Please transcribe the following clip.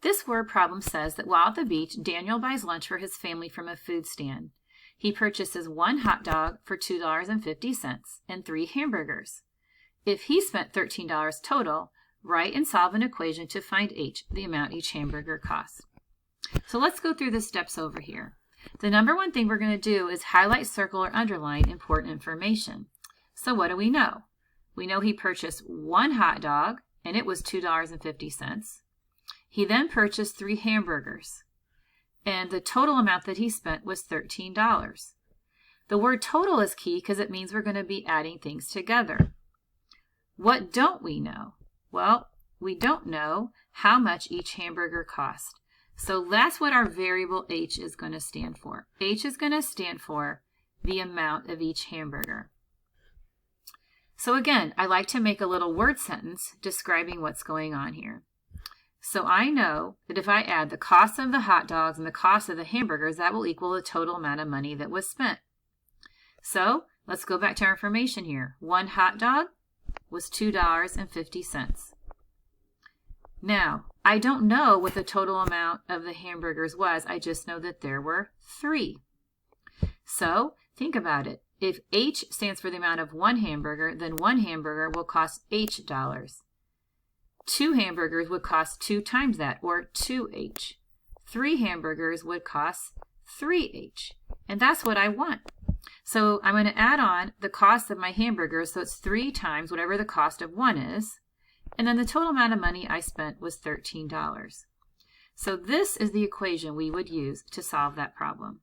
This word problem says that while at the beach, Daniel buys lunch for his family from a food stand. He purchases 1 hot dog for $2.50 and 3 hamburgers. If he spent $13 total, write and solve an equation to find H, the amount each hamburger costs. So let's go through the steps over here. The number one thing we're going to do is highlight, circle, or underline important information. So what do we know? We know he purchased 1 hot dog, and it was $2.50. He then purchased 3 hamburgers, and the total amount that he spent was $13. The word total is key because it means we're going to be adding things together. What don't we know? Well, we don't know how much each hamburger cost. So that's what our variable H is going to stand for. H is going to stand for the amount of each hamburger. So again, I like to make a little word sentence describing what's going on here. So I know that if I add the cost of the hot dogs and the cost of the hamburgers, that will equal the total amount of money that was spent. So let's go back to our information here. 1 hot dog was $2.50. Now, I don't know what the total amount of the hamburgers was. I just know that there were 3. So think about it. If H stands for the amount of 1 hamburger, then 1 hamburger will cost H dollars. 2 hamburgers would cost 2 times that, or 2H. 3 hamburgers would cost 3H. And that's what I want. So I'm going to add on the cost of my hamburgers, so it's 3 times whatever the cost of 1 is. And then the total amount of money I spent was $13. So this is the equation we would use to solve that problem.